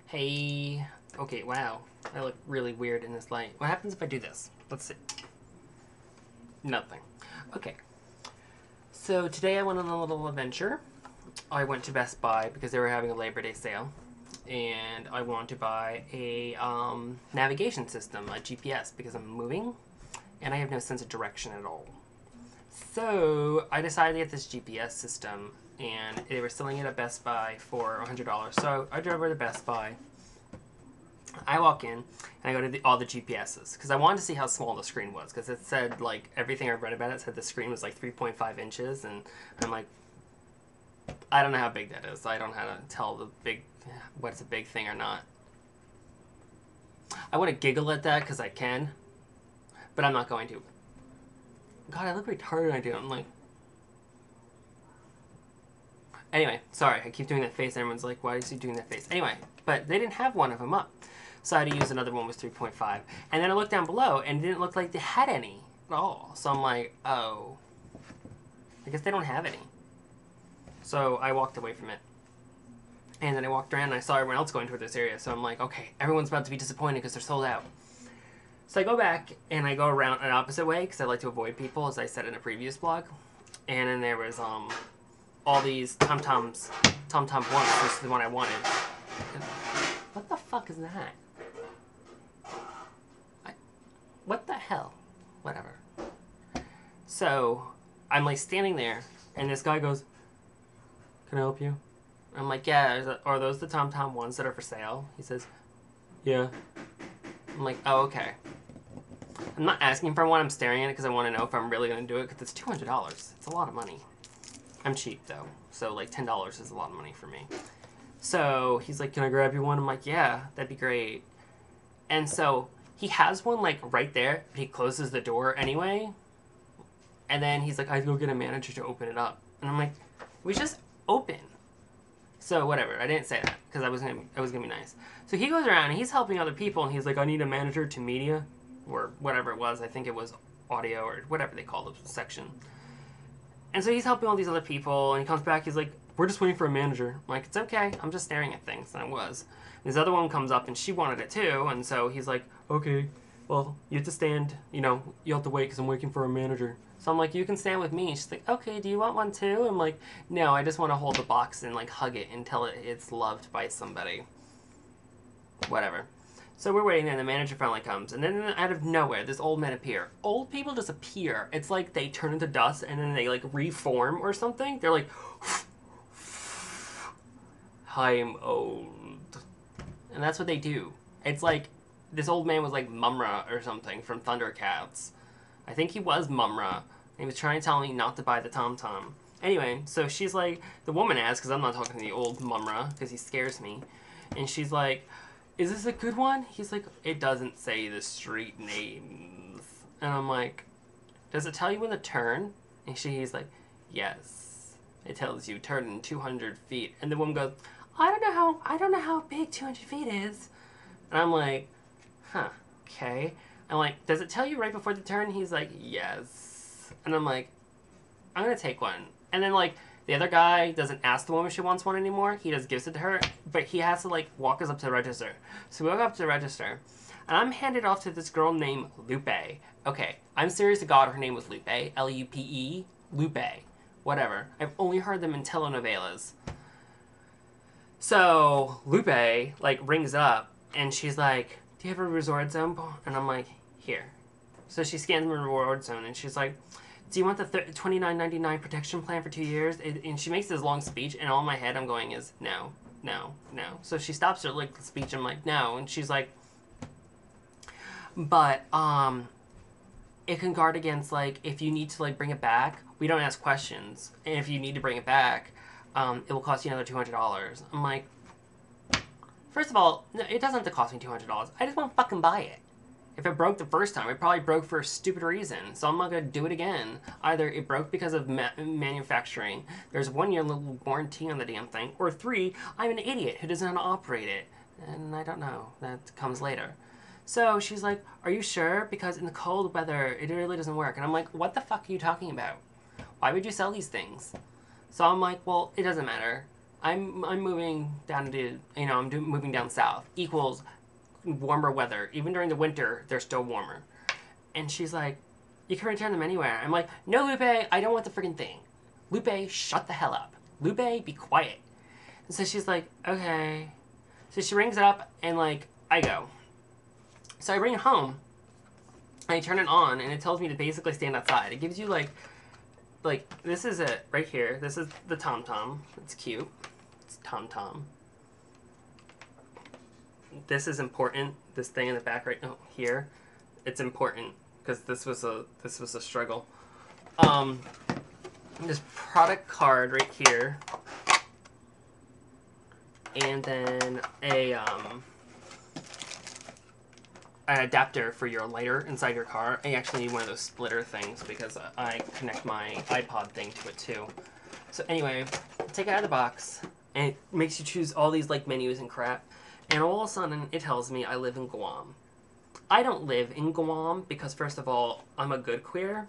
Hey. Okay, wow. I look really weird in this light. What happens if I do this? Let's see. Nothing. Okay. So today I went on a little adventure. I went to Best Buy because they were having a Labor Day sale. And I wanted to buy a navigation system, a GPS, because I'm moving and I have no sense of direction at all. So I decided to get this GPS system, and they were selling it at Best Buy for $100. So I drove over to Best Buy. I walk in and I go to all the GPSs because I wanted to see how small the screen was, because it said, like, everything I've read about it said the screen was like 3.5 inches, and I'm like, I don't know how big that is. I don't know how to tell what's a big thing or not. I want to giggle at that because I can, but I'm not going to. God, I look retarded. I do. I'm like. Anyway, sorry. I keep doing that face. Everyone's like, why is he doing that face? Anyway, but they didn't have one of them up. So I had to use another one with 3.5. And then I looked down below and it didn't look like they had any at all. So I'm like, oh. I guess they don't have any. So I walked away from it. And then I walked around and I saw everyone else going toward this area. So I'm like, okay, everyone's about to be disappointed because they're sold out. So I go back and I go around an opposite way because I like to avoid people, as I said in a previous blog. And then there was all these Tomtom 1s. This is the one I wanted. What the fuck is that? What the hell? Whatever. So I'm like standing there and this guy goes, "Can I help you?" I'm like, "Yeah, are those the Tomtom 1s that are for sale?" He says, "Yeah." I'm like, "Oh, okay." I'm not asking for one, I'm staring at it because I want to know if I'm really going to do it, because it's $200. It's a lot of money. I'm cheap, though, so like $10 is a lot of money for me. So he's like, "Can I grab you one?" I'm like, "Yeah, that'd be great." And so he has one like right there, but he closes the door anyway. And then he's like, "I have to go get a manager to open it up." And I'm like, "We just open." So whatever, I didn't say that because I was gonna be nice. So he goes around and he's helping other people, and he's like, "I need a manager to media," or whatever it was. I think it was audio or whatever they call the section. And so he's helping all these other people, and he comes back, he's like, "We're just waiting for a manager." I'm like, "It's okay, I'm just staring at things," and I was. And this other one comes up, and she wanted it too, and so he's like, "Okay, well, you have to stand, you have to wait because I'm waiting for a manager." So I'm like, "You can stand with me." And she's like, "Okay, do you want one too?" I'm like, "No, I just want to hold the box and like hug it until it's loved by somebody." Whatever. So we're waiting, and the manager finally comes, and then out of nowhere, this old man appear. Old people just appear. It's like they turn into dust, and then they like reform or something. They're like, "I'm old," and that's what they do. It's like this old man was like Mumra or something from Thundercats. I think he was Mumra. He was trying to tell me not to buy the Tomtom. Anyway, so she's like, the woman asks, because I'm not talking to the old Mumra, because he scares me, and she's like, "Is this a good one?" He's like, "It doesn't say the street names." And I'm like, "Does it tell you when to turn?" And he's like, "Yes. It tells you turn in 200 feet. And the woman goes, I don't know how big 200 feet is." And I'm like, "Huh, okay." I'm like, "Does it tell you right before the turn?" He's like, "Yes." And I'm like, "I'm gonna take one." And then like the other guy doesn't ask the woman if she wants one anymore. He just gives it to her, but he has to like walk us up to the register. So we walk up to the register, and I'm handed off to this girl named Lupe. Okay, I'm serious to God, her name was Lupe. Lupe. Lupe. Whatever. I've only heard them in telenovelas. So Lupe like rings up, and she's like, "Do you have a resort zone?" And I'm like, "Here." So she scans my reward zone, and she's like, "Do you want the $29.99 protection plan for 2 years?" And she makes this long speech, and all in my head I'm going is, no, no, no. So she stops her like speech, I'm like, "No." And she's like, "But it can guard against, like, if you need to like bring it back, we don't ask questions. And if you need to bring it back, it will cost you another $200. I'm like, first of all, no, it doesn't have to cost me $200. I just want to fucking buy it. If it broke the first time, it probably broke for a stupid reason, so I'm not going to do it again. Either it broke because of manufacturing, there's 1 year little warranty on the damn thing, or 3, I'm an idiot who doesn't know how to operate it. And I don't know. That comes later. So she's like, "Are you sure? Because in the cold weather, it really doesn't work." And I'm like, "What the fuck are you talking about? Why would you sell these things?" So I'm like, "Well, it doesn't matter. I'm moving down to, moving down south. Equals warmer weather. Even during the winter, they're still warmer. And she's like, you can return them anywhere. I'm like, no, Lupe, I don't want the freaking thing. Lupe, shut the hell up. Lupe, be quiet. And so she's like, okay. So she rings it up, and, like, I go. So I bring it home, and I turn it on, and it tells me to basically stand outside. It gives you, like, this is it right here. This is the Tomtom. It's cute. It's Tomtom. This is important. This thing in the back right here. It's important because this was a struggle. This product card right here, and then an adapter for your lighter inside your car. I actually need one of those splitter things because I connect my iPod thing to it too. So anyway, take it out of the box, and it makes you choose all these like menus and crap. And all of a sudden, it tells me I live in Guam. I don't live in Guam because, first of all, I'm a good queer.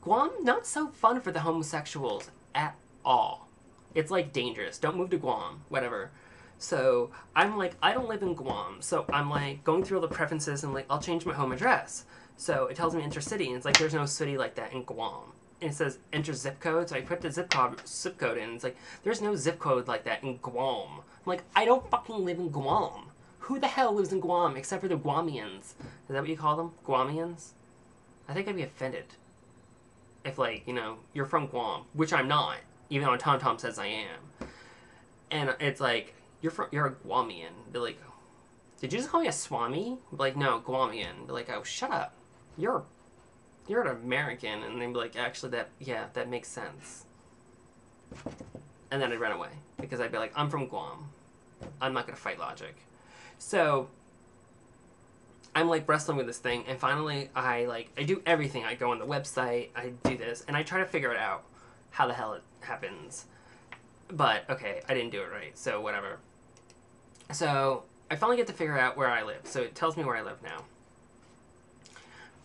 Guam, not so fun for the homosexuals at all. It's, like, dangerous. Don't move to Guam. Whatever. So, I'm like, I don't live in Guam. So, I'm, like, going through all the preferences and, like, I'll change my home address. So, it tells me enter city, and it's like, there's no city like that in Guam. And it says enter zip code, so I put the zip code in, and it's like, there's no zip code like that in Guam. I'm like, I don't fucking live in Guam. Who the hell lives in Guam except for the Guamians? Is that what you call them? Guamians? I think I'd be offended if, like, you're from Guam, which I'm not, even though Tomtom says I am. And it's like, you're a Guamian. Be like, did you just call me a Swami? Be like, no, Guamian. Be like, oh, shut up. You're an American. And they'd be like, actually, that makes sense. And then I'd run away because I'd be like, I'm from Guam. I'm not going to fight logic. So I'm like wrestling with this thing, and finally I do everything. I go on the website, I do this, and I try to figure it out how the hell it happens. But okay, I didn't do it right, so whatever. So I finally get to figure out where I live. So it tells me where I live now.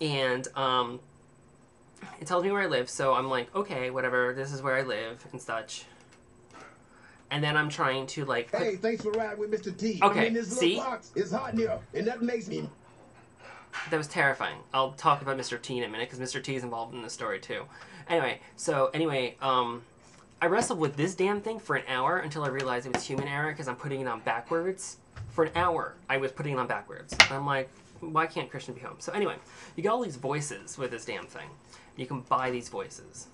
And it tells me where I live, so I'm like, okay, whatever, this is where I live and such. And then I'm trying to, like... Hey, thanks for riding with Mr. T. Okay, I mean, this little box is hot in here, and that makes me... That was terrifying. I'll talk about Mr. T in a minute, because Mr. T is involved in the story, too. Anyway, I wrestled with this damn thing for an hour until I realized it was human error, because I'm putting it on backwards. For an hour, I was putting it on backwards. And I'm like, why can't Christian be home? So anyway, you get all these voices with this damn thing. You can buy these voices.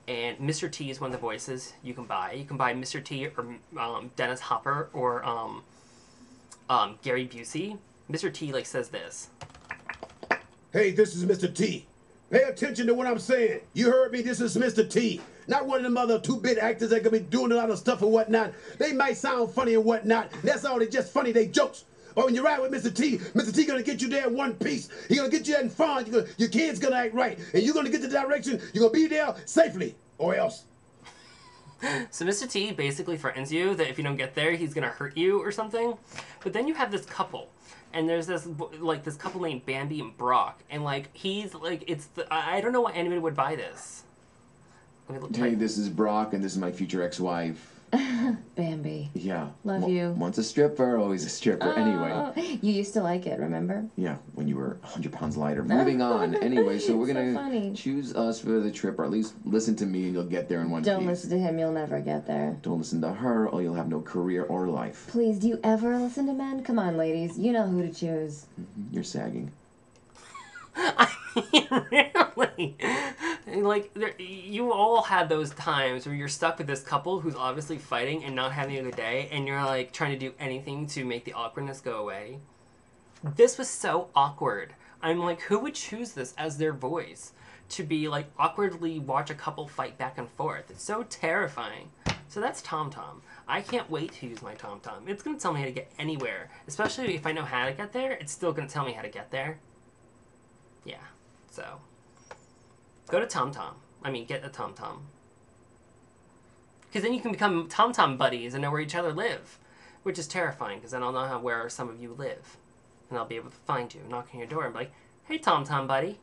And Mr. T is one of the voices you can buy. You can buy Mr. T or Dennis Hopper or Gary Busey. Mr. T says this. Hey, this is Mr. T. Pay attention to what I'm saying. You heard me. This is Mr. T. Not one of them other two-bit actors that could be doing a lot of stuff and whatnot. They might sound funny and whatnot. That's all. They just funny. They jokes. Or when you ride with Mr. T gonna get you there in one piece. He gonna get you in fun. Your kid's gonna act right. And you're gonna get the direction. You're gonna be there safely. Or else. So Mr. T basically threatens you that if you don't get there, he's gonna hurt you or something. But then you have this couple. And there's this, this couple named Bambi and Brock. And, he's, I don't know why anyone would buy this. Hey, this is Brock, and this is my future ex-wife. Bambi. Yeah. Love you. Once a stripper, always a stripper. Anyway. You used to like it, remember? Yeah, when you were 100 pounds lighter. Moving on. Anyway, so we're going to choose us for the trip, or at least listen to me, and you'll get there in one piece. Don't listen to him, you'll never get there. Don't listen to her, or you'll have no career or life. Please, do you ever listen to men? Come on, ladies. You know who to choose. You're sagging. I mean, really? You all had those times where you're stuck with this couple who's obviously fighting and not having a good day, and you're, trying to do anything to make the awkwardness go away. This was so awkward. I'm like, who would choose this as their voice? To be, awkwardly watch a couple fight back and forth. It's so terrifying. So that's Tomtom. I can't wait to use my Tomtom. It's going to tell me how to get anywhere. Especially if I know how to get there, it's still going to tell me how to get there. Yeah, so go to Tomtom. I mean, get a Tomtom. Because then you can become Tomtom buddies and know where each other live. Which is terrifying, because then I'll know where some of you live. And I'll be able to find you, knock on your door, and be like, hey, Tomtom buddy.